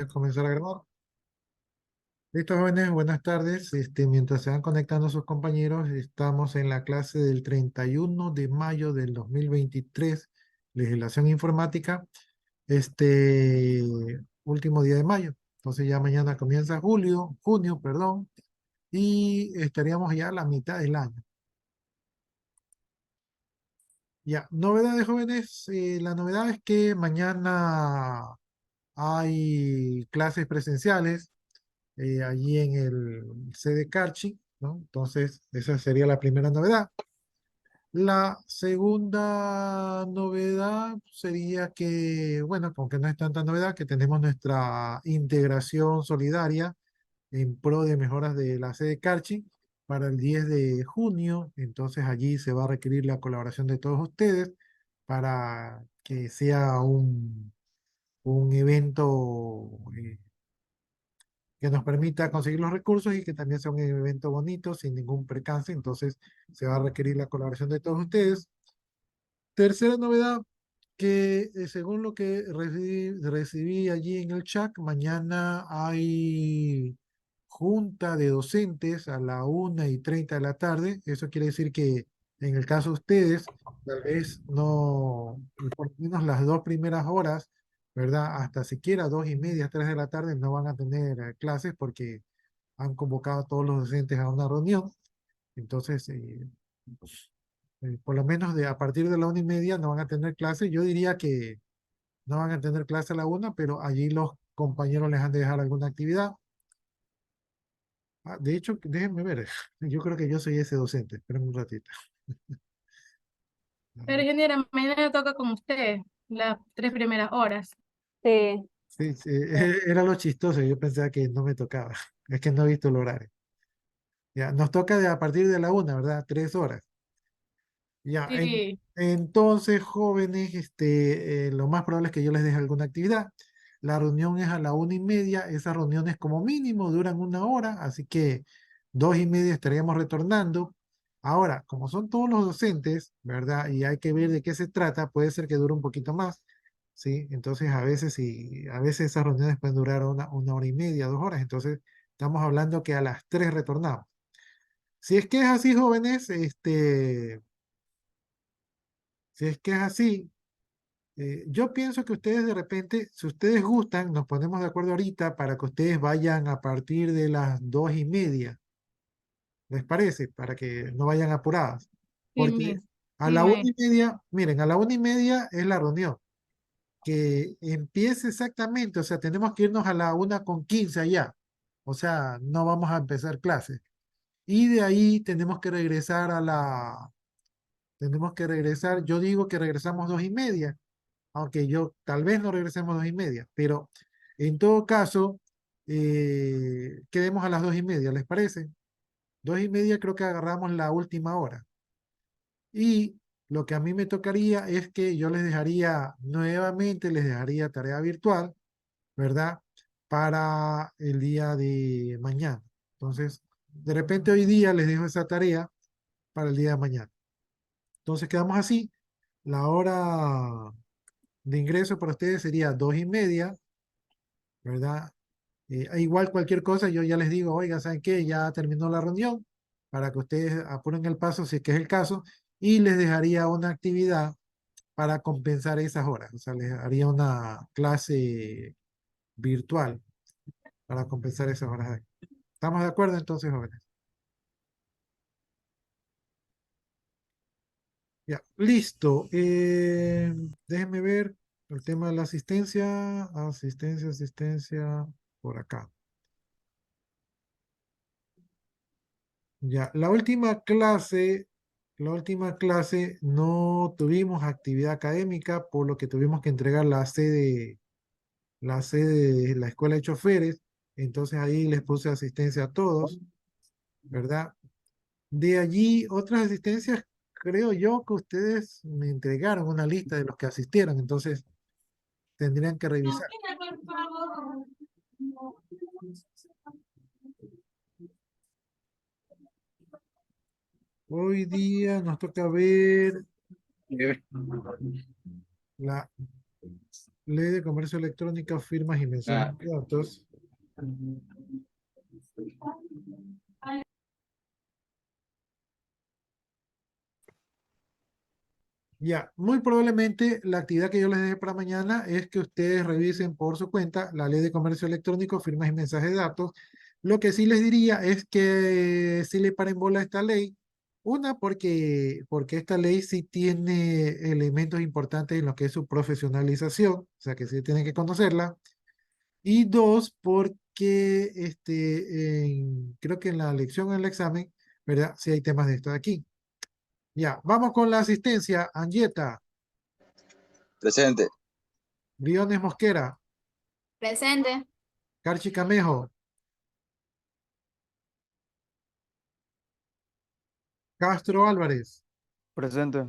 a comenzar a grabar. Listo, jóvenes, buenas tardes. Mientras se van conectando sus compañeros, estamos en la clase del 31 de mayo del 2023, legislación informática, este último día de mayo. Entonces ya mañana comienza junio, perdón, y estaríamos ya a la mitad del año. Ya, novedades, jóvenes. La novedad es que mañana hay clases presenciales allí en el sede Carchi, ¿no? Entonces, esa sería la primera novedad. La segunda novedad sería que, bueno, aunque no es tanta novedad, que tenemos nuestra integración solidaria en pro de mejoras de la sede Carchi para el 10 de junio. Entonces, allí se va a requerir la colaboración de todos ustedes para que sea un evento que nos permita conseguir los recursos y que también sea un evento bonito, sin ningún percance. Entonces, se va a requerir la colaboración de todos ustedes. Tercera novedad, que según lo que recibí allí en el chat, mañana hay junta de docentes a la 1:30 de la tarde. Eso quiere decir que en el caso de ustedes, tal vez no, por lo menos las 2 primeras horas, ¿verdad? Hasta siquiera 2:30, 3 de la tarde no van a tener clases porque han convocado a todos los docentes a una reunión. Entonces, por lo menos a partir de la 1:30 no van a tener clase. Yo diría que no van a tener clase a la 1, pero allí los compañeros les han de dejar alguna actividad. De hecho, déjenme ver. Yo creo que yo soy ese docente. Esperen un ratito. A Pero ver. ingeniera, mañana toca con usted las 3 primeras horas. Sí, Sí, sí, era lo chistoso. Yo pensaba que no me tocaba. Es que no he visto el horario. Ya, nos toca a partir de la 1, ¿verdad? 3 horas. Ya, Sí, entonces, jóvenes, lo más probable es que yo les deje alguna actividad. La reunión es a la 1:30. Esas reuniones como mínimo duran 1 hora, así que 2:30 estaríamos retornando. Ahora, como son todos los docentes, ¿verdad? Y hay que ver de qué se trata, puede ser que dure un poquito más, ¿sí? Entonces, a veces, sí, a veces esas reuniones pueden durar una hora y media, 2 horas. Entonces, estamos hablando que a las 3 retornamos. Si es que es así, jóvenes, si es que es así, yo pienso que ustedes de repente, si ustedes gustan, nos ponemos de acuerdo ahorita para que ustedes vayan a partir de las 2:30, ¿les parece? Para que no vayan apuradas. sí, Porque a sí, la 1:30, miren, a la 1:30 es la reunión, que empiece exactamente, o sea, tenemos que irnos a la 1:15 allá, o sea, no vamos a empezar clases. Y de ahí tenemos que regresar, yo digo que regresamos 2:30, aunque yo tal vez no regresemos 2:30, pero en todo caso, quedemos a las 2:30, ¿les parece? 2:30 creo que agarramos la última hora. Y lo que a mí me tocaría es que yo les dejaría, nuevamente les dejaría tarea virtual, ¿verdad? Para el día de mañana. Entonces, de repente hoy día les dejo esa tarea para el día de mañana. Entonces quedamos así. La hora de ingreso para ustedes sería 2:30, ¿verdad? Igual cualquier cosa, yo ya les digo, oiga, ¿saben qué? Ya terminó la reunión, para que ustedes apuren el paso si es que es el caso, y les dejaría una actividad para compensar esas horas. O sea, les haría una clase virtual para compensar esas horas. ¿Estamos de acuerdo entonces, jóvenes? Ya, listo. Déjenme ver el tema de la asistencia, asistencia, por acá. Ya, la última clase no tuvimos actividad académica, por lo que tuvimos que entregar la sede de la escuela de choferes. Entonces ahí les puse asistencia a todos, ¿verdad? De allí, otras asistencias, creo yo que ustedes me entregaron una lista de los que asistieron, entonces tendrían que revisar. Hoy día nos toca ver la Ley de Comercio Electrónico, firmas y mensajes Ah, de datos. Ya, muy probablemente la actividad que yo les deje para mañana es que ustedes revisen por su cuenta la Ley de Comercio Electrónico, firmas y mensajes de datos. Lo que sí les diría es que sí le paren bola a esta ley. Una, porque esta ley sí tiene elementos importantes en lo que es su profesionalización, o sea que sí tienen que conocerla. Y dos, porque creo que en la lección, en el examen, ¿verdad? Sí hay temas de esto de aquí. Ya, vamos con la asistencia. Angieta, Presente. Briones Mosquera, Presente. Carchi Camejo, Castro Álvarez, Presente.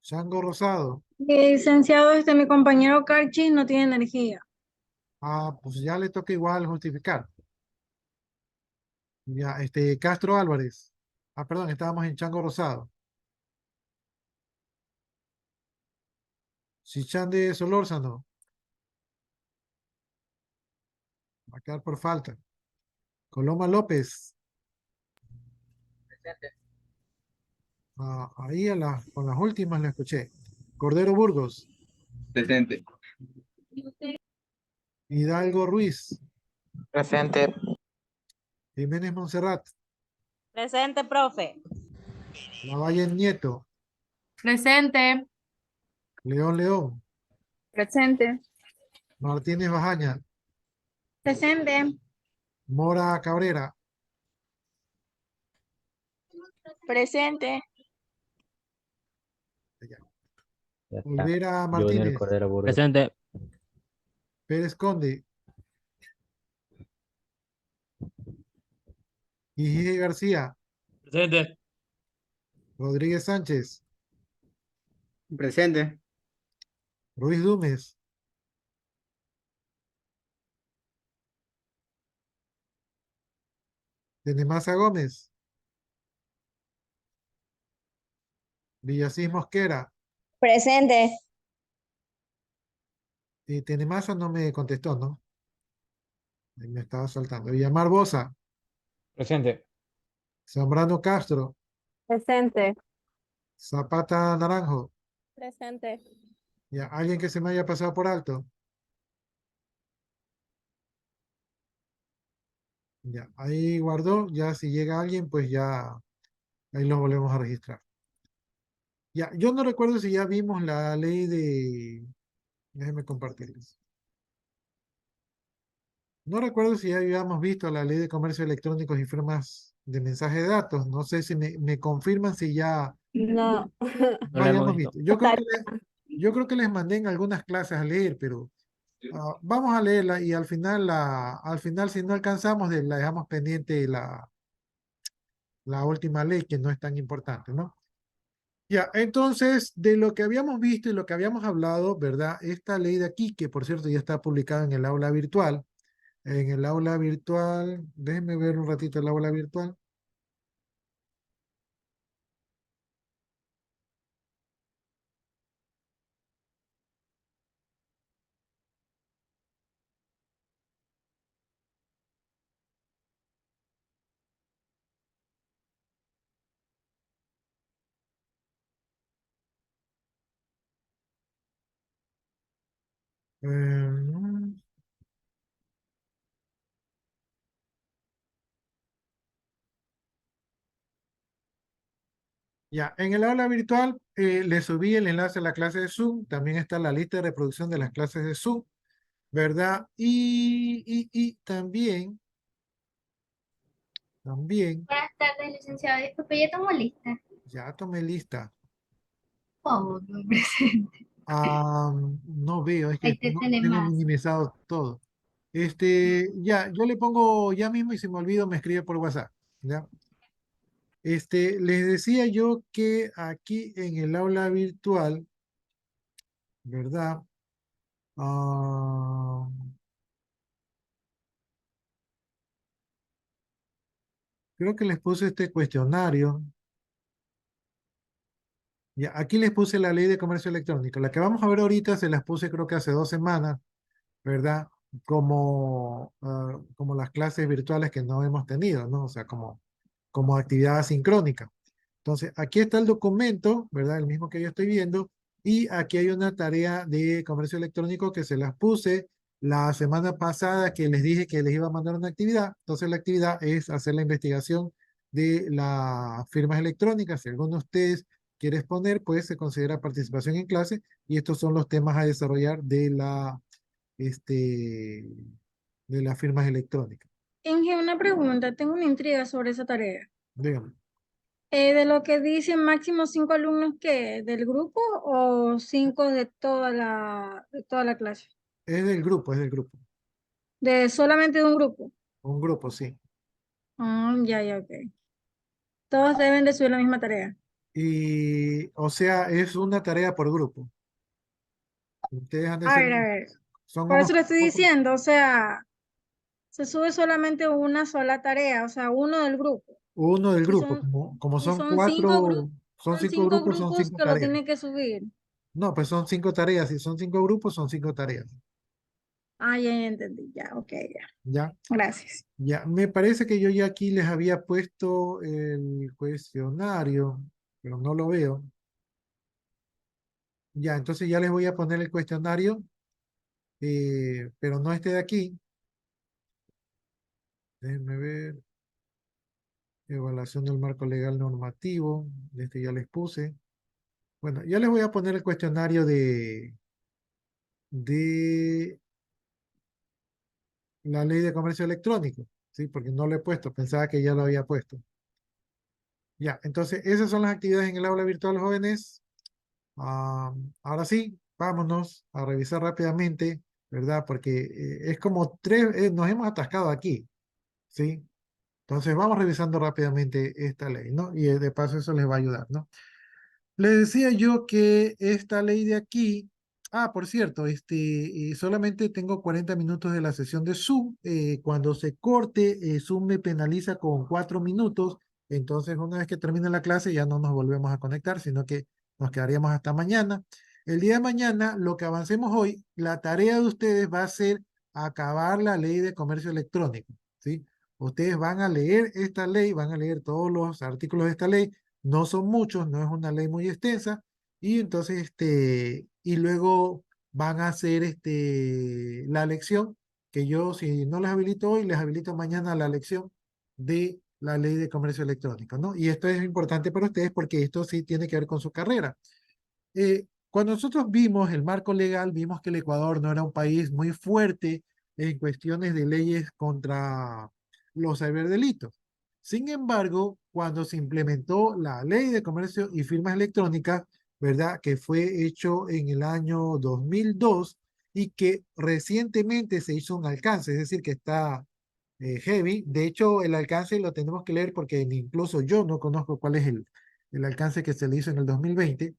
Chango Rosado. Licenciado, mi compañero Carchi no tiene energía. Ah, pues ya le toca igual justificar. Ya, Castro Álvarez. Ah, perdón, estábamos en Chango Rosado. Sichán de Solórzano, va a quedar por falta. Coloma López. Ah, ahí con las últimas la escuché. Cordero Burgos, presente. Hidalgo Ruiz, Presente. Jiménez Monserrat, Presente, profe. Lavalle Nieto, Presente. León León, Presente. Martínez Bajaña, Presente. Mora Cabrera, Presente. ya. Ya está. Olvera Junior Martínez, Cordero Burgos. Presente. Pérez Conde, Igie García, Presente. Rodríguez Sánchez, Presente. Ruiz Dumes, Tenemasa Gómez, Villasís Mosquera, Presente. y Tenemasa no me contestó, ¿no? Ahí me estaba saltando. Villamar Bosa, Presente. Zambrano Castro, Presente. Zapata Naranjo, Presente. ya, alguien que se me haya pasado por alto. Ya, ahí guardó, ya si llega alguien, pues ya ahí lo volvemos a registrar. Ya, yo no recuerdo si ya vimos la ley de... Déjenme compartirles. No recuerdo si ya habíamos visto la ley de comercio electrónico y firmas de mensaje de datos. No sé si me confirman si ya No. No no lo hemos hayamos visto. visto. Yo creo que les mandé en algunas clases a leer, pero vamos a leerla y al final si no alcanzamos, la dejamos pendiente la última ley que no es tan importante, ¿no? Ya, entonces, de lo que habíamos visto y lo que habíamos hablado, ¿verdad? Esta ley de aquí, que por cierto ya está publicada en el aula virtual. En el aula virtual, déjenme ver un ratito el aula virtual. Eh, ya, en el aula virtual le subí el enlace a la clase de Zoom. También está la lista de reproducción de las clases de Zoom, ¿verdad? Y también, Buenas tardes, licenciado. Disculpe, ya tomó lista. ya tomé lista. Por favor, no presente. Ah, no veo, es Ahí que te tiene tengo más. minimizado todo. Ya, yo le pongo ya mismo y si me olvido me escribe por WhatsApp, ¿ya? Les decía yo que aquí en el aula virtual, ¿verdad? Ah, creo que les puse este cuestionario Ya, aquí les puse la ley de comercio electrónico. La que vamos a ver ahorita se las puse creo que hace 2 semanas, ¿verdad? Como las clases virtuales que no hemos tenido, ¿no? O sea, como actividad asincrónica. Entonces, aquí está el documento, ¿verdad? El mismo que yo estoy viendo. Y aquí hay una tarea de comercio electrónico que se las puse la semana pasada que les dije que les iba a mandar una actividad. Entonces, la actividad es hacer la investigación de las firmas electrónicas. Si alguno de ustedes quiere exponer, pues se considera participación en clase. Y estos son los temas a desarrollar este, de las firmas electrónicas. Inge, una pregunta, tengo una intriga sobre esa tarea. Dígame. De lo que dice máximo 5 alumnos, ¿qué? ¿Del grupo o 5 de toda la clase? Es del grupo, es del grupo. De solamente de un grupo. Un grupo, sí. Ah, ya, ok. Todos deben de subir la misma tarea. Y, o sea, es una tarea por grupo. Ustedes han de A ser, ver, a ver. son Por unos eso le estoy pocos. diciendo, o sea, se sube solamente una sola tarea, o sea, uno del grupo. Uno del Si grupo, son, como si son son cuatro, son son 5 grupos, son grupos 5 que lo tareas. tienen que subir. No, pues son 5 tareas. Si son 5 grupos, son 5 tareas. Ah, ya entendí, ya, ok, ya. Ya, Gracias. ya. Me parece que yo ya aquí les había puesto el cuestionario, pero no lo veo. Ya, entonces ya les voy a poner el cuestionario, pero no este de aquí. Déjenme ver. Evaluación del marco legal normativo. Este ya les puse. Bueno, ya les voy a poner el cuestionario de la ley de comercio electrónico, ¿sí? Porque no lo he puesto, pensaba que ya lo había puesto. Ya, entonces esas son las actividades en el aula virtual, jóvenes. Ahora sí, vámonos a revisar rápidamente, ¿verdad? Porque es como nos hemos atascado aquí, ¿sí? Entonces vamos revisando rápidamente esta ley, ¿no? Y de paso eso les va a ayudar, ¿no? Les decía yo que esta ley de aquí, por cierto, solamente tengo 40 minutos de la sesión de Zoom. Cuando se corte, Zoom me penaliza con 4 minutos. Entonces, una vez que termine la clase, ya no nos volvemos a conectar, sino que nos quedaríamos hasta mañana. El día de mañana, lo que avancemos hoy, la tarea de ustedes va a ser acabar la ley de comercio electrónico, ¿sí? Ustedes van a leer esta ley, van a leer todos los artículos de esta ley, no son muchos, no es una ley muy extensa, y entonces, y luego van a hacer la lección, que yo, si no les habilito hoy, les habilito mañana la lección de la ley de comercio electrónico, ¿no? Y esto es importante para ustedes porque esto sí tiene que ver con su carrera. Cuando nosotros vimos el marco legal, vimos que el Ecuador no era un país muy fuerte en cuestiones de leyes contra los ciberdelitos. Sin embargo, cuando se implementó la ley de comercio y firmas electrónicas, ¿verdad? Que fue hecho en el año 2002 y que recientemente se hizo un alcance, es decir, que está heavy. De hecho, el alcance lo tenemos que leer porque incluso yo no conozco cuál es el alcance que se le hizo en el 2020,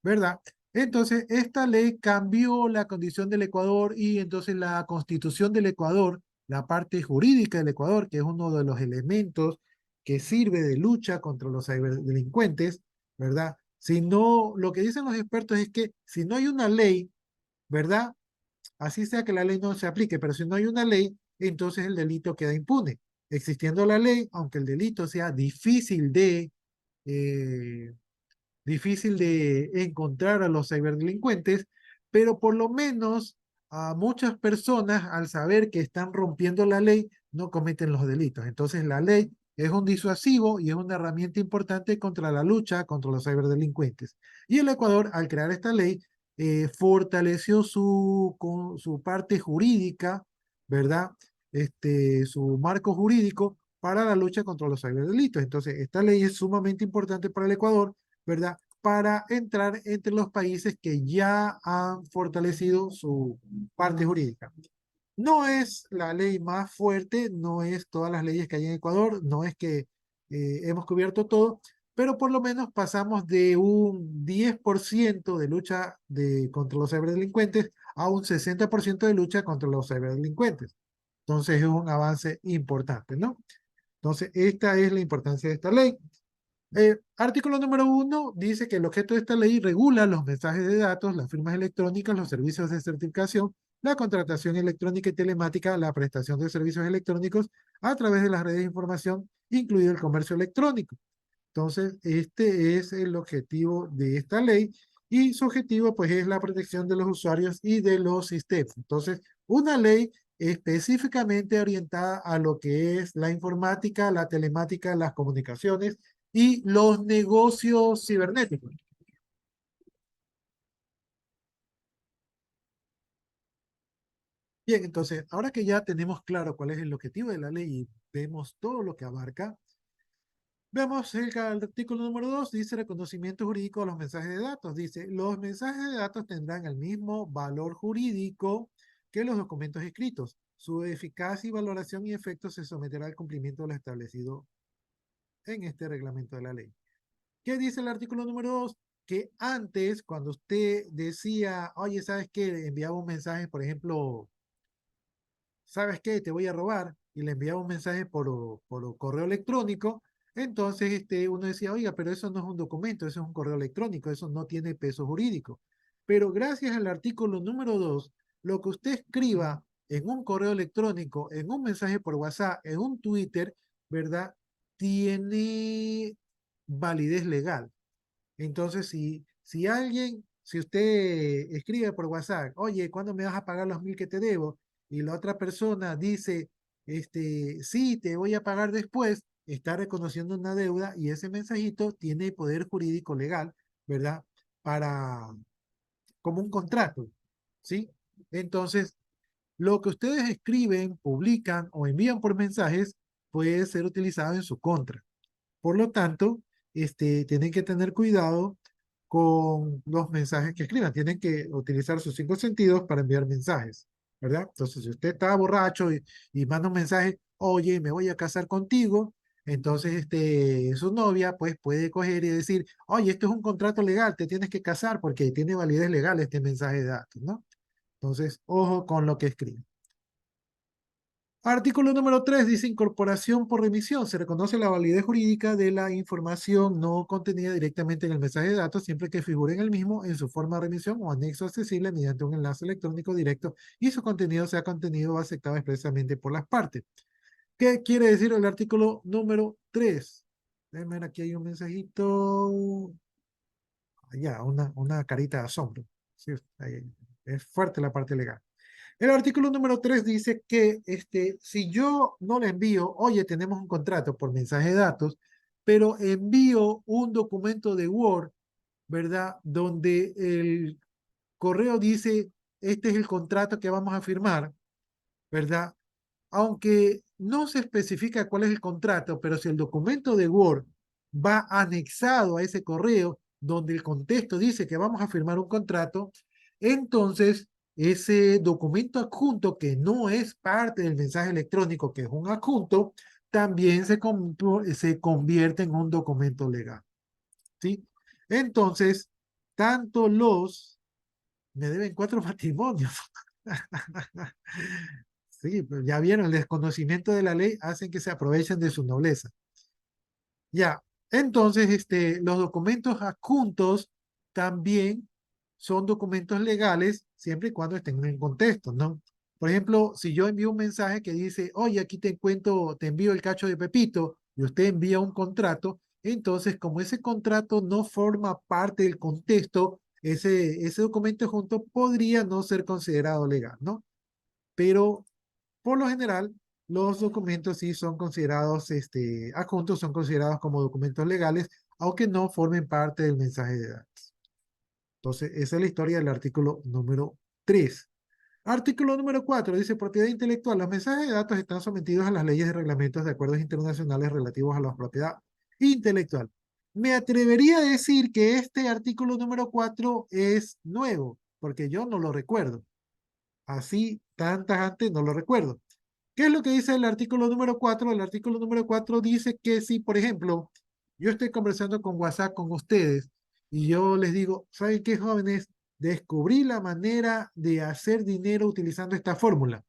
¿verdad? Entonces, esta ley cambió la condición del Ecuador y entonces la constitución del Ecuador, la parte jurídica del Ecuador, que es uno de los elementos que sirve de lucha contra los ciberdelincuentes, ¿verdad? Si no, lo que dicen los expertos es que si no hay una ley, ¿verdad? Así sea que la ley no se aplique, pero si no hay una ley, entonces el delito queda impune. Existiendo la ley, aunque el delito sea eh, difícil de encontrar a los ciberdelincuentes, pero por lo menos a muchas personas, al saber que están rompiendo la ley, no cometen los delitos. Entonces la ley es un disuasivo y es una herramienta importante contra la lucha contra los ciberdelincuentes. Y el Ecuador, al crear esta ley, fortaleció su parte jurídica, ¿verdad? Su marco jurídico para la lucha contra los ciberdelitos. Entonces, esta ley es sumamente importante para el Ecuador, ¿verdad? Para entrar entre los países que ya han fortalecido su parte jurídica. No es la ley más fuerte, no es todas las leyes que hay en Ecuador, no es que hemos cubierto todo, pero por lo menos pasamos de un 10% de lucha contra los ciberdelincuentes a un 60% de lucha contra los ciberdelincuentes. Entonces es un avance importante, ¿no? Entonces, esta es la importancia de esta ley. Artículo número 1 dice que el objeto de esta ley regula los mensajes de datos, las firmas electrónicas, los servicios de certificación, la contratación electrónica y telemática, la prestación de servicios electrónicos a través de las redes de información, incluido el comercio electrónico. Entonces, este es el objetivo de esta ley y su objetivo pues es la protección de los usuarios y de los sistemas. Entonces, una ley específicamente orientada a lo que es la informática, la telemática, las comunicaciones y los negocios cibernéticos. Bien, entonces, ahora que ya tenemos claro cuál es el objetivo de la ley y vemos todo lo que abarca, veamos el artículo número 2, dice reconocimiento jurídico de los mensajes de datos. Dice, los mensajes de datos tendrán el mismo valor jurídico que los documentos escritos. Su eficacia y valoración y efectos se someterá al cumplimiento de lo establecido en este reglamento de la ley. ¿Qué dice el artículo número 2? Que antes, cuando usted decía, oye, ¿sabes qué? Enviaba un mensaje, por ejemplo, ¿sabes qué? Te voy a robar, y le enviaba un mensaje por correo electrónico, entonces uno decía, oiga, pero eso no es un documento, eso es un correo electrónico, eso no tiene peso jurídico. Pero gracias al artículo número 2, lo que usted escriba en un correo electrónico, en un mensaje por WhatsApp, en un Twitter, ¿verdad? Tiene validez legal. Entonces, si usted escribe por WhatsApp, oye, ¿cuándo me vas a pagar los 1.000 que te debo? Y la otra persona dice, sí, te voy a pagar después, está reconociendo una deuda y ese mensajito tiene poder jurídico legal, ¿verdad? Como un contrato, ¿sí? Entonces, lo que ustedes escriben, publican o envían por mensajes puede ser utilizado en su contra. Por lo tanto, tienen que tener cuidado con los mensajes que escriban. Tienen que utilizar sus 5 sentidos para enviar mensajes, ¿verdad? Entonces, si usted está borracho y manda un mensaje, oye, me voy a casar contigo, entonces su novia pues puede coger y decir, oye, esto es un contrato legal, te tienes que casar porque tiene validez legal este mensaje de datos, ¿no? Entonces, ojo con lo que escriben. Artículo número 3 dice incorporación por remisión. Se reconoce la validez jurídica de la información no contenida directamente en el mensaje de datos siempre que figure en el mismo en su forma de remisión o anexo accesible mediante un enlace electrónico directo y su contenido sea contenido o aceptado expresamente por las partes. ¿Qué quiere decir el artículo número 3? Déjenme ver, aquí hay un mensajito. Ya, una carita de asombro. Sí, es fuerte la parte legal. El artículo número 3 dice que si yo no le envío, oye, tenemos un contrato por mensaje de datos, pero envío un documento de Word, ¿verdad? Donde el correo dice, este es el contrato que vamos a firmar, ¿verdad? Aunque no se especifica cuál es el contrato, pero si el documento de Word va anexado a ese correo, donde el contexto dice que vamos a firmar un contrato, entonces ese documento adjunto, que no es parte del mensaje electrónico, que es un adjunto, también se convierte en un documento legal. ¿Sí? Entonces, tanto me deben 4 matrimonios. Sí, pues ya vieron, el desconocimiento de la ley hacen que se aprovechen de su nobleza. Ya, entonces, los documentos adjuntos también son documentos legales siempre y cuando estén en contexto, ¿no? Por ejemplo, si yo envío un mensaje que dice, oye, aquí te envío el cacho de Pepito, y usted envía un contrato, entonces, como ese contrato no forma parte del contexto, ese documento adjunto podría no ser considerado legal, ¿no? Pero por lo general, los documentos sí son considerados, adjuntos son considerados como documentos legales, aunque no formen parte del mensaje de datos. Entonces, esa es la historia del artículo número 3. Artículo número 4 dice propiedad intelectual. Los mensajes de datos están sometidos a las leyes y reglamentos de acuerdos internacionales relativos a la propiedad intelectual. Me atrevería a decir que este artículo número 4 es nuevo, porque yo no lo recuerdo. Así, tantas antes no lo recuerdo. ¿Qué es lo que dice el artículo número 4? El artículo número 4 dice que si, por ejemplo, yo estoy conversando con WhatsApp con ustedes y yo les digo, ¿saben qué, jóvenes? Descubrí la manera de hacer dinero utilizando esta fórmula.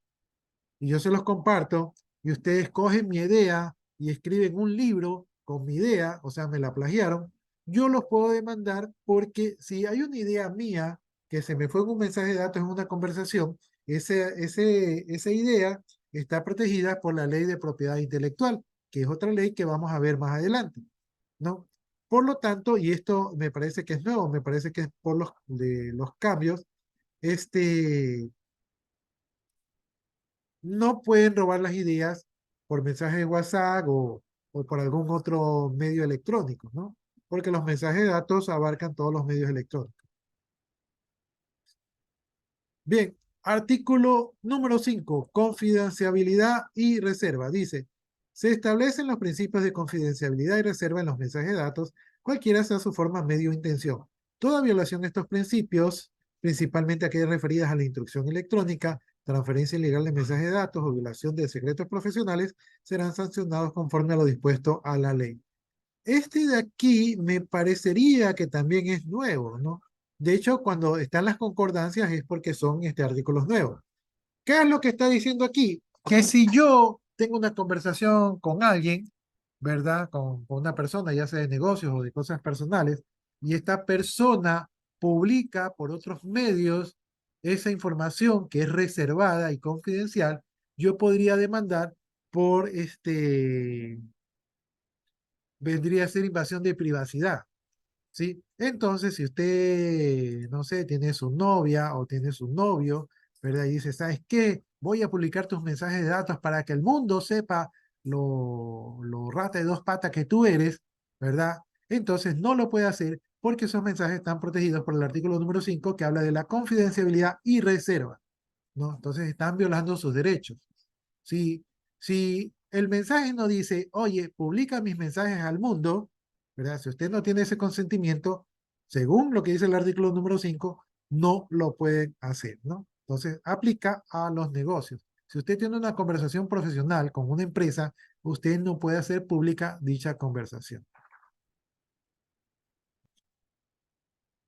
Y yo se los comparto y ustedes cogen mi idea y escriben un libro con mi idea, o sea, me la plagiaron, yo los puedo demandar porque si hay una idea mía que se me fue en un mensaje de datos en una conversación, esa idea está protegida por la ley de propiedad intelectual, que es otra ley que vamos a ver más adelante, ¿no? Por lo tanto, y esto me parece que es nuevo, me parece que es por los cambios, no pueden robar las ideas por mensaje de WhatsApp o por algún otro medio electrónico, ¿no? Porque los mensajes de datos abarcan todos los medios electrónicos. Bien, artículo número 5, confidencialidad y reserva. Dice, se establecen los principios de confidencialidad y reserva en los mensajes de datos, cualquiera sea su forma, medio o intención. Toda violación de estos principios, principalmente aquellas referidas a la instrucción electrónica, transferencia ilegal de mensajes de datos o violación de secretos profesionales, serán sancionados conforme a lo dispuesto a la ley. Este de aquí me parecería que también es nuevo, ¿no? De hecho, cuando están las concordancias es porque son artículos nuevos. ¿Qué es lo que está diciendo aquí? Que si yo tengo una conversación con alguien, ¿verdad? Con una persona, ya sea de negocios o de cosas personales, y esta persona publica por otros medios esa información que es reservada y confidencial, yo podría demandar por vendría a ser invasión de privacidad, ¿sí? Entonces, si usted, no sé, tiene su novia o tiene su novio, ¿verdad? Y dice, ¿sabes qué? Voy a publicar tus mensajes de datos para que el mundo sepa lo rata de dos patas que tú eres, ¿verdad? Entonces, no lo puede hacer porque esos mensajes están protegidos por el artículo número 5 que habla de la confidencialidad y reserva, ¿no? Entonces, están violando sus derechos. Si el mensaje no dice, oye, publica mis mensajes al mundo, ¿verdad? Si usted no tiene ese consentimiento, según lo que dice el artículo número 5, no lo pueden hacer, ¿no? Entonces, aplica a los negocios. Si usted tiene una conversación profesional con una empresa, usted no puede hacer pública dicha conversación.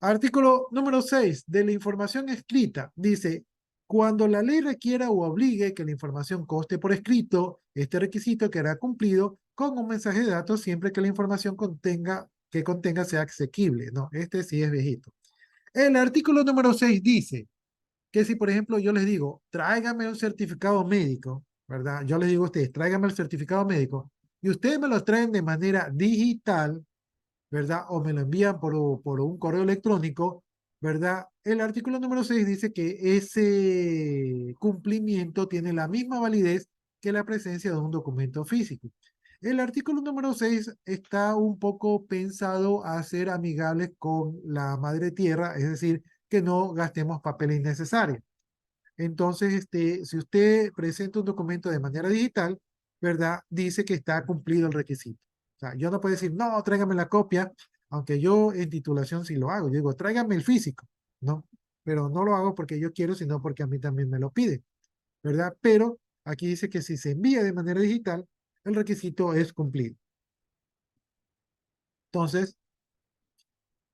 Artículo número 6 de la información escrita dice, cuando la ley requiera o obligue que la información conste por escrito, este requisito quedará cumplido con un mensaje de datos siempre que la información que contenga sea asequible, ¿no? Este sí es viejito. El artículo número 6 dice que si, por ejemplo, yo les digo, tráigame un certificado médico, ¿verdad? Yo les digo a ustedes, tráigame el certificado médico, y ustedes me lo traen de manera digital, ¿verdad? O me lo envían por un correo electrónico, ¿verdad? El artículo número 6 dice que ese cumplimiento tiene la misma validez que la presencia de un documento físico. El artículo número 6 está un poco pensado a ser amigable con la madre tierra, es decir, que no gastemos papel innecesario. Entonces, si usted presenta un documento de manera digital, ¿verdad? Dice que está cumplido el requisito. O sea, yo no puedo decir, no, tráigame la copia, aunque yo en titulación sí lo hago. Yo digo, tráigame el físico, ¿no? Pero no lo hago porque yo quiero, sino porque a mí también me lo pide, ¿verdad? Pero aquí dice que si se envía de manera digital, el requisito es cumplido. Entonces,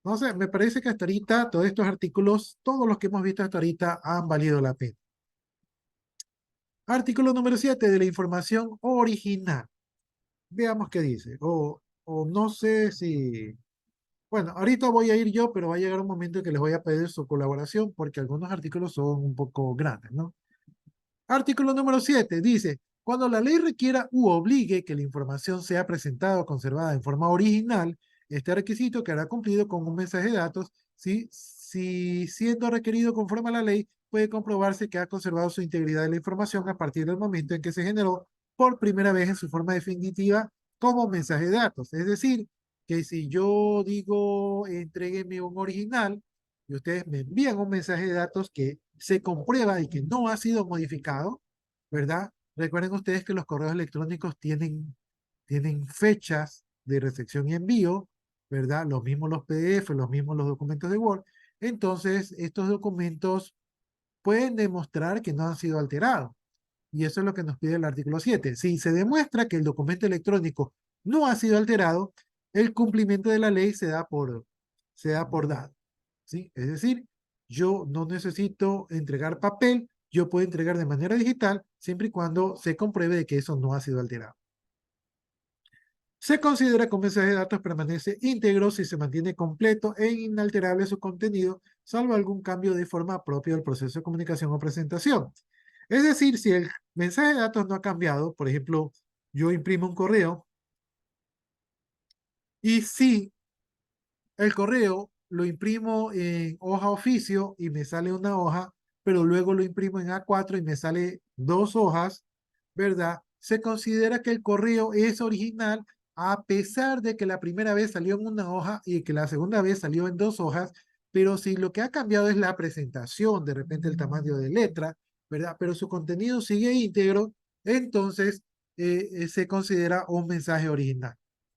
no sé, me parece que hasta ahorita todos estos artículos, todos los que hemos visto hasta ahorita han valido la pena. Artículo número 7 de la información original. Veamos qué dice. O no sé si... Bueno, ahorita voy a ir yo, pero va a llegar un momento en que les voy a pedir su colaboración porque algunos artículos son un poco grandes, ¿no? Artículo número 7 dice, cuando la ley requiera u obligue que la información sea presentada o conservada en forma original, este requisito quedará cumplido con un mensaje de datos si siendo requerido conforme a la ley, puede comprobarse que ha conservado su integridad de la información a partir del momento en que se generó por primera vez en su forma definitiva como mensaje de datos. Es decir, que si yo digo, entrégueme un original, y ustedes me envían un mensaje de datos que se comprueba y que no ha sido modificado, ¿verdad? Recuerden ustedes que los correos electrónicos tienen fechas de recepción y envío, ¿verdad? Los mismos los PDF, los mismos los documentos de Word. Entonces, estos documentos pueden demostrar que no han sido alterados. Y eso es lo que nos pide el artículo 7. Si se demuestra que el documento electrónico no ha sido alterado, el cumplimiento de la ley se da por dado, ¿sí? Es decir, yo no necesito entregar papel, yo puedo entregar de manera digital siempre y cuando se compruebe de que eso no ha sido alterado. Se considera que un mensaje de datos permanece íntegro si se mantiene completo e inalterable su contenido, salvo algún cambio de forma propio del proceso de comunicación o presentación. Es decir, si el mensaje de datos no ha cambiado, por ejemplo, yo imprimo un correo y si el correo lo imprimo en hoja oficio y me sale una hoja, pero luego lo imprimo en A4 y me sale 2 hojas, ¿verdad? Se considera que el correo es original a pesar de que la primera vez salió en una hoja y que la segunda vez salió en 2 hojas, pero si lo que ha cambiado es la presentación, de repente el tamaño de letra, ¿verdad? Pero su contenido sigue íntegro, entonces se considera un mensaje original,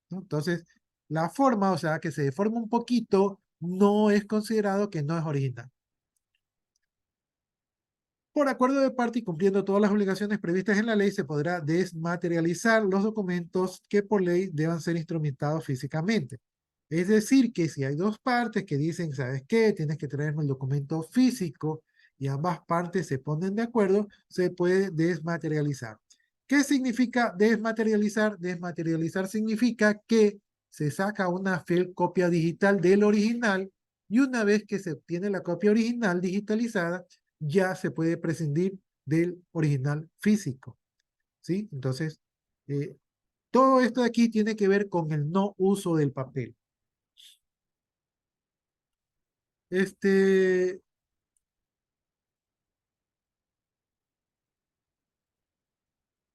¿no? Entonces, la forma, o sea, que se deforma un poquito, no es considerado que no es original. Por acuerdo de parte y cumpliendo todas las obligaciones previstas en la ley, se podrá desmaterializar los documentos que por ley deban ser instrumentados físicamente. Es decir, que si hay dos partes que dicen, ¿sabes qué? Tienes que traerme el documento físico y ambas partes se ponen de acuerdo, se puede desmaterializar. ¿Qué significa desmaterializar? Desmaterializar significa que se saca una fiel copia digital del original y una vez que se obtiene la copia original digitalizada, ya se puede prescindir del original físico, ¿sí? Entonces, todo esto de aquí tiene que ver con el no uso del papel.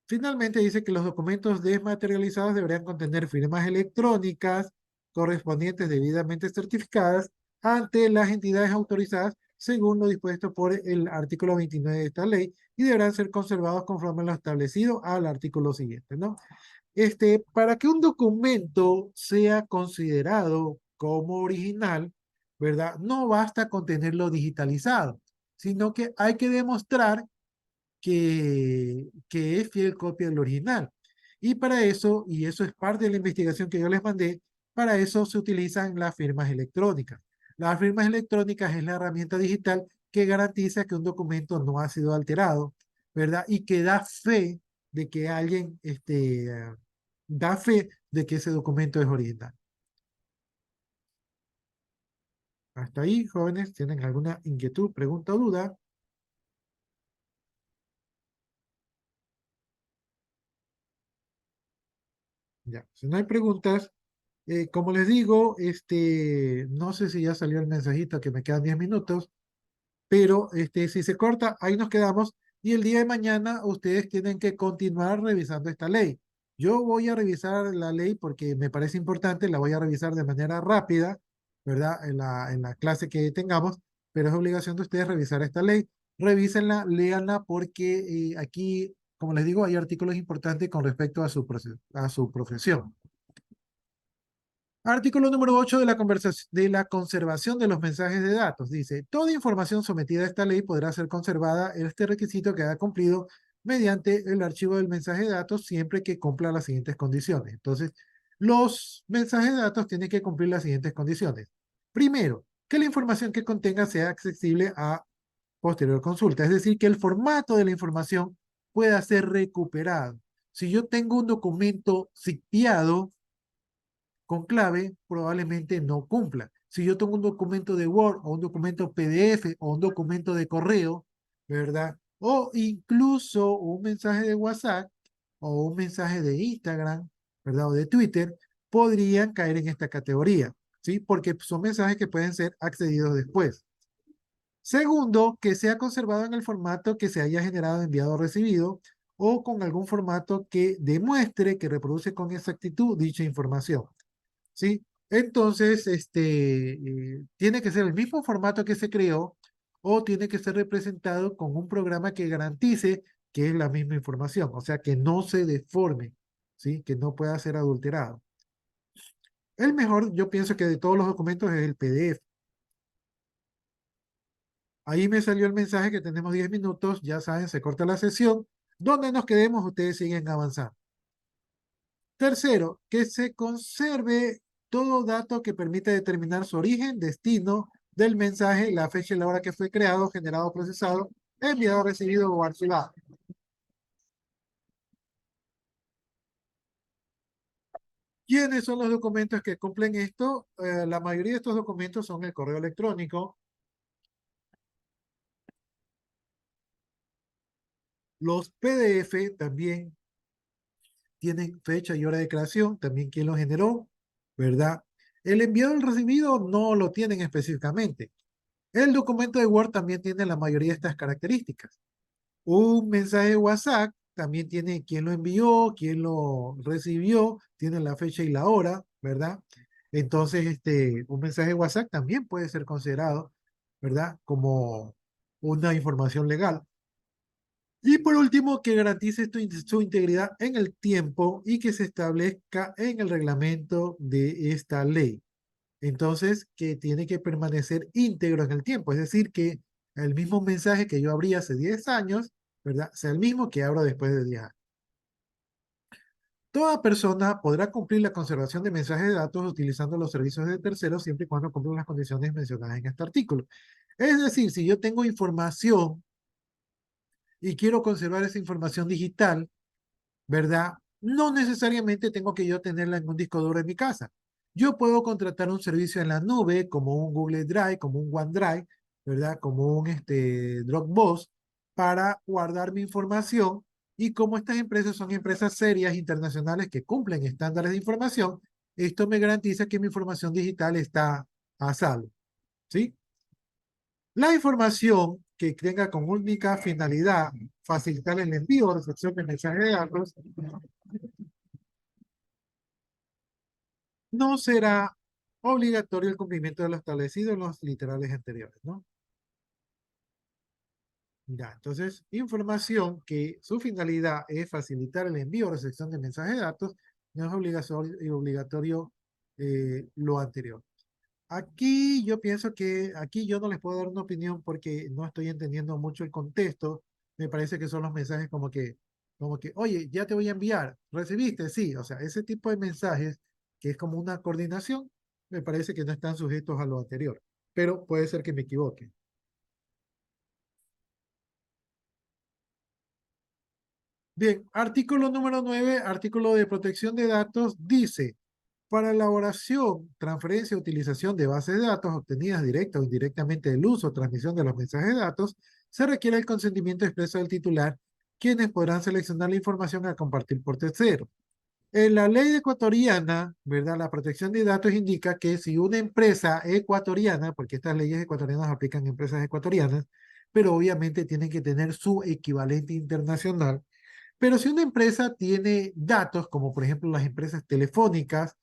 Finalmente dice que los documentos desmaterializados deberían contener firmas electrónicas correspondientes debidamente certificadas ante las entidades autorizadas según lo dispuesto por el artículo 29 de esta ley y deberán ser conservados conforme a lo establecido al artículo siguiente, ¿no? Para que un documento sea considerado como original, ¿verdad? No basta con tenerlo digitalizado, sino que hay que demostrar que es fiel copia del original. Y para eso, y eso es parte de la investigación que yo les mandé, para eso se utilizan las firmas electrónicas. Las firmas electrónicas es la herramienta digital que garantiza que un documento no ha sido alterado, ¿verdad? Y que da fe de que alguien, da fe de que ese documento es original. Hasta ahí, jóvenes, ¿tienen alguna inquietud, pregunta o duda? Ya, si no hay preguntas, como les digo, no sé si ya salió el mensajito que me quedan 10 minutos, pero si se corta, ahí nos quedamos y el día de mañana ustedes tienen que continuar revisando esta ley. Yo voy a revisar la ley porque me parece importante, la voy a revisar de manera rápida, ¿verdad? En la clase que tengamos, pero es obligación de ustedes revisar esta ley. Revísenla, léanla porque aquí, como les digo, hay artículos importantes con respecto a su profesión. Artículo número 8 de la conservación de los mensajes de datos. Dice, toda información sometida a esta ley podrá ser conservada. Este requisito queda cumplido mediante el archivo del mensaje de datos siempre que cumpla las siguientes condiciones. Entonces, los mensajes de datos tienen que cumplir las siguientes condiciones. Primero, que la información que contenga sea accesible a posterior consulta. Es decir, que el formato de la información pueda ser recuperado. Si yo tengo un documento sitiado con clave, probablemente no cumpla. Si yo tengo un documento de Word o un documento PDF o un documento de correo, ¿verdad? O incluso un mensaje de WhatsApp o un mensaje de Instagram, ¿verdad? O de Twitter, podrían caer en esta categoría, ¿sí? Porque son mensajes que pueden ser accedidos después. Segundo, que sea conservado en el formato que se haya generado, enviado o recibido, o con algún formato que demuestre que reproduce con exactitud dicha información. ¿Sí? Entonces, tiene que ser el mismo formato que se creó o tiene que ser representado con un programa que garantice que es la misma información, o sea, que no se deforme, ¿sí? Que no pueda ser adulterado. El mejor, yo pienso que de todos los documentos es el PDF. Ahí me salió el mensaje que tenemos 10 minutos, ya saben, se corta la sesión. Donde nos quedemos, ustedes siguen avanzando. Tercero, que se conserve todo dato que permita determinar su origen, destino del mensaje, la fecha y la hora que fue creado, generado, procesado, enviado, recibido o archivado. ¿Quiénes son los documentos que cumplen esto? La mayoría de estos documentos son el correo electrónico. Los PDF también tienen fecha y hora de creación, también quién los generó, ¿verdad? El enviado y el recibido no lo tienen específicamente. El documento de Word también tiene la mayoría de estas características. Un mensaje de WhatsApp también tiene quién lo envió, quién lo recibió, tiene la fecha y la hora, ¿verdad? Entonces, un mensaje de WhatsApp también puede ser considerado, ¿verdad? Como una información legal. Y por último, que garantice su integridad en el tiempo y que se establezca en el reglamento de esta ley. Entonces, que tiene que permanecer íntegro en el tiempo. Es decir, que el mismo mensaje que yo abrí hace 10 años, ¿verdad? Sea el mismo que abro después de 10 años. Toda persona podrá cumplir la conservación de mensajes de datos utilizando los servicios de terceros siempre y cuando cumplan las condiciones mencionadas en este artículo. Es decir, si yo tengo información y quiero conservar esa información digital, ¿verdad? No necesariamente tengo que yo tenerla en un disco duro en mi casa. Yo puedo contratar un servicio en la nube, como un Google Drive, como un OneDrive, ¿verdad? Como un Dropbox, para guardar mi información. Y como estas empresas son empresas serias internacionales que cumplen estándares de información, esto me garantiza que mi información digital está a salvo, ¿sí? La información que tenga como única finalidad facilitar el envío o recepción de mensajes de datos no será obligatorio el cumplimiento de lo establecido en los literales anteriores, ¿no? Ya, entonces, información que su finalidad es facilitar el envío o recepción de mensajes de datos, no es obligatorio lo anterior. Aquí yo pienso que aquí yo no les puedo dar una opinión porque no estoy entendiendo mucho el contexto. Me parece que son los mensajes como que, oye, ya te voy a enviar. ¿Recibiste? Sí. O sea, ese tipo de mensajes que es como una coordinación, me parece que no están sujetos a lo anterior. Pero puede ser que me equivoque. Bien, artículo número 9, artículo de protección de datos, dice, para elaboración, transferencia, utilización de bases de datos obtenidas directa o indirectamente del uso o transmisión de los mensajes de datos, se requiere el consentimiento expreso del titular, quienes podrán seleccionar la información a compartir por terceros. En la ley ecuatoriana, ¿verdad? La protección de datos indica que si una empresa ecuatoriana, porque estas leyes ecuatorianas aplican a empresas ecuatorianas, pero obviamente tienen que tener su equivalente internacional. Pero si una empresa tiene datos, como por ejemplo las empresas telefónicas,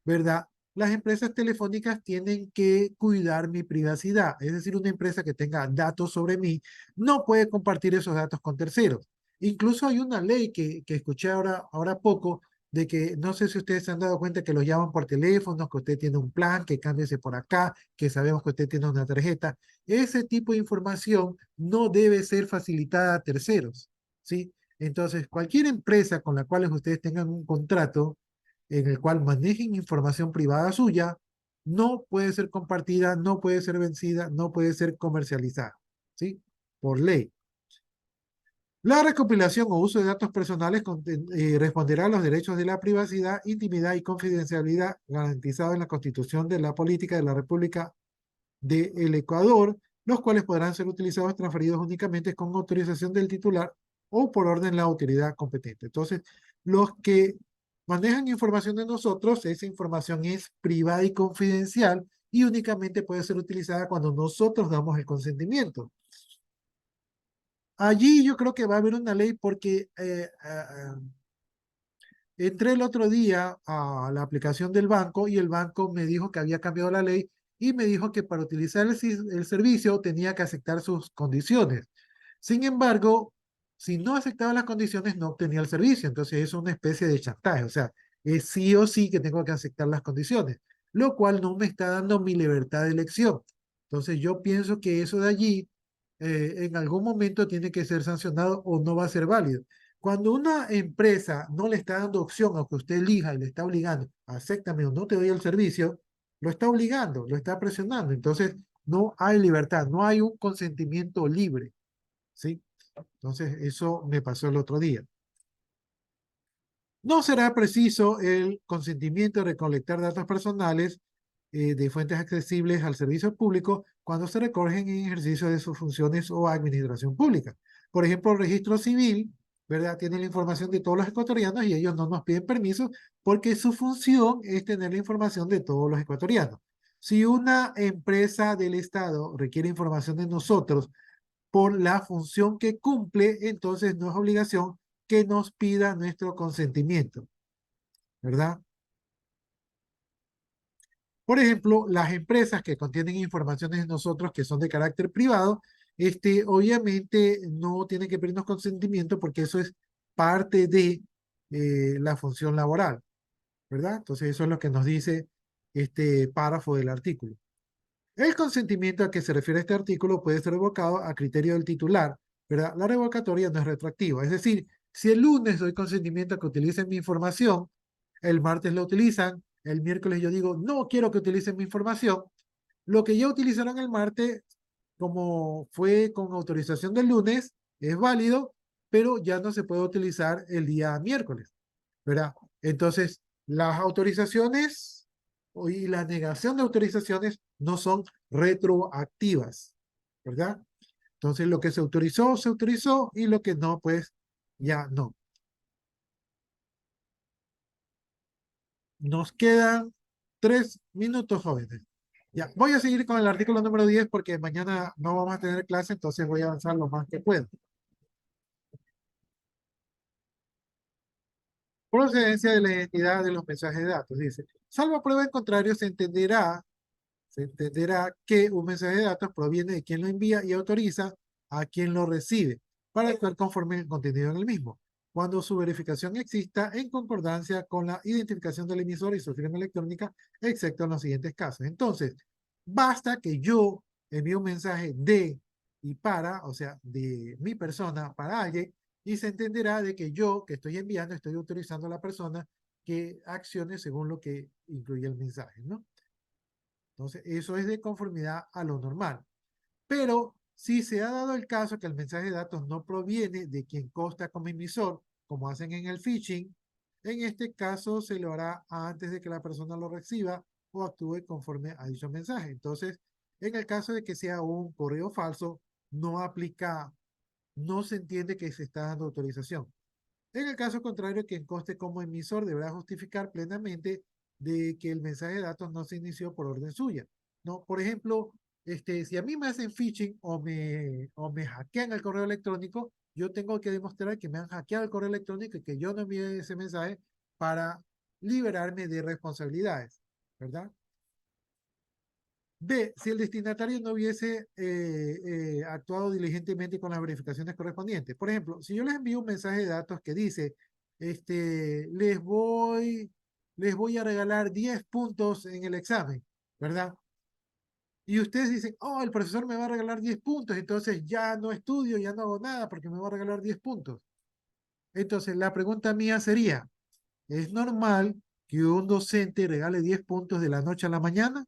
¿verdad? Las empresas telefónicas tienen que cuidar mi privacidad. Es decir, una empresa que tenga datos sobre mí no puede compartir esos datos con terceros. Incluso hay una ley que escuché ahora poco, de que no sé si ustedes se han dado cuenta que los llaman por teléfono, que usted tiene un plan, que cámbiese por acá, que sabemos que usted tiene una tarjeta. Ese tipo de información no debe ser facilitada a terceros, ¿sí? Entonces, cualquier empresa con la cual ustedes tengan un contrato en el cual manejen información privada suya, no puede ser compartida, no puede ser vencida, no puede ser comercializada, ¿sí? Por ley. La recopilación o uso de datos personales responderá a los derechos de la privacidad, intimidad y confidencialidad garantizados en la Constitución de la Política de la República del Ecuador, los cuales podrán ser utilizados y transferidos únicamente con autorización del titular o por orden de la autoridad competente. Entonces, los que manejan información de nosotros, esa información es privada y confidencial y únicamente puede ser utilizada cuando nosotros damos el consentimiento. Allí yo creo que va a haber una ley porque entré el otro día a la aplicación del banco y el banco me dijo que había cambiado la ley y me dijo que para utilizar el servicio tenía que aceptar sus condiciones. Sin embargo, si no aceptaba las condiciones, no obtenía el servicio. Entonces es una especie de chantaje. O sea, es sí o sí que tengo que aceptar las condiciones, lo cual no me está dando mi libertad de elección. Entonces yo pienso que eso de allí en algún momento tiene que ser sancionado o no va a ser válido. Cuando una empresa no le está dando opción a que usted elija y le está obligando, acéptame o no te doy el servicio, lo está obligando, lo está presionando. Entonces, no hay libertad, no hay un consentimiento libre, ¿sí? Entonces, eso me pasó el otro día. No será preciso el consentimiento de recolectar datos personales de fuentes accesibles al servicio público cuando se recogen en ejercicio de sus funciones o administración pública. Por ejemplo, el registro civil, ¿verdad? Tiene la información de todos los ecuatorianos y ellos no nos piden permiso porque su función es tener la información de todos los ecuatorianos. Si una empresa del Estado requiere información de nosotros por la función que cumple, entonces no es obligación que nos pida nuestro consentimiento, ¿verdad? Por ejemplo, las empresas que contienen informaciones de nosotros que son de carácter privado, obviamente no tienen que pedirnos consentimiento porque eso es parte de la función laboral, ¿verdad? Entonces eso es lo que nos dice este párrafo del artículo. El consentimiento a que se refiere este artículo puede ser revocado a criterio del titular, ¿verdad? La revocatoria no es retroactiva, es decir, si el lunes doy consentimiento a que utilicen mi información, el martes la utilizan, el miércoles yo digo, no quiero que utilicen mi información, lo que ya utilizaron el martes, como fue con autorización del lunes, es válido, pero ya no se puede utilizar el día miércoles, ¿verdad? Entonces, las autorizaciones y la negación de autorizaciones no son retroactivas, ¿verdad? Entonces, lo que se autorizó, y lo que no, pues, ya no. Nos quedan 3 minutos, jóvenes. Ya, voy a seguir con el artículo número 10 porque mañana no vamos a tener clase, entonces voy a avanzar lo más que pueda. Procedencia de la identidad de los mensajes de datos. Dice, salvo prueba en contrario, se entenderá que un mensaje de datos proviene de quien lo envía y autoriza a quien lo recibe para actuar conforme al contenido en el mismo, cuando su verificación exista en concordancia con la identificación del emisor y su firma electrónica, excepto en los siguientes casos. Entonces, basta que yo envíe un mensaje de y para, o sea, de mi persona para alguien, y se entenderá de que yo, que estoy enviando, estoy autorizando a la persona que accione según lo que incluye el mensaje, ¿no? Entonces, eso es de conformidad a lo normal. Pero si se ha dado el caso que el mensaje de datos no proviene de quien consta como emisor, como hacen en el phishing, en este caso se lo hará antes de que la persona lo reciba o actúe conforme a dicho mensaje. Entonces, en el caso de que sea un correo falso, no aplica, no se entiende que se está dando autorización. En el caso contrario, quien conste como emisor deberá justificar plenamente de que el mensaje de datos no se inició por orden suya, ¿no? Por ejemplo, si a mí me hacen phishing o me hackean el correo electrónico, yo tengo que demostrar que me han hackeado el correo electrónico y que yo no envié ese mensaje para liberarme de responsabilidades, ¿verdad? B, si el destinatario no hubiese actuado diligentemente con las verificaciones correspondientes. Por ejemplo, si yo les envío un mensaje de datos que dice, les voy a regalar 10 puntos en el examen, ¿verdad? Y ustedes dicen, oh, el profesor me va a regalar 10 puntos, entonces ya no estudio, ya no hago nada porque me va a regalar 10 puntos. Entonces, la pregunta mía sería, ¿es normal que un docente regale 10 puntos de la noche a la mañana?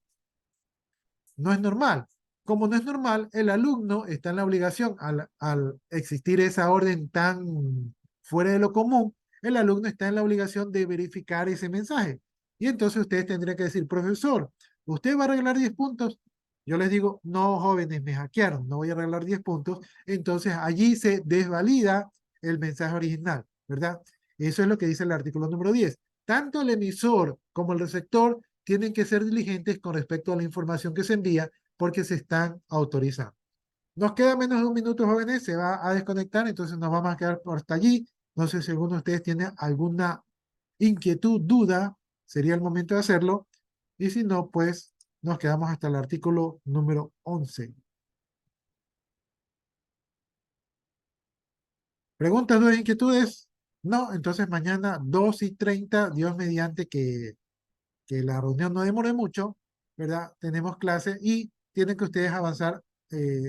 No es normal. Como no es normal, el alumno está en la obligación, al existir esa orden tan fuera de lo común, el alumno está en la obligación de verificar ese mensaje. Y entonces ustedes tendrían que decir, profesor, ¿usted va a arreglar 10 puntos? Yo les digo, no, jóvenes, me hackearon, no voy a arreglar 10 puntos. Entonces allí se desvalida el mensaje original, ¿verdad? Eso es lo que dice el artículo número 10. Tanto el emisor como el receptor tienen que ser diligentes con respecto a la información que se envía porque se están autorizando. Nos queda menos de un minuto, jóvenes, se va a desconectar, entonces nos vamos a quedar por hasta allí. No sé si alguno de ustedes tiene alguna inquietud, duda, sería el momento de hacerlo. Y si no, pues nos quedamos hasta el artículo número 11. ¿Preguntas, dudas, inquietudes? No, entonces mañana 2:30, Dios mediante que la reunión no demore mucho, ¿verdad? Tenemos clase y tienen que ustedes avanzar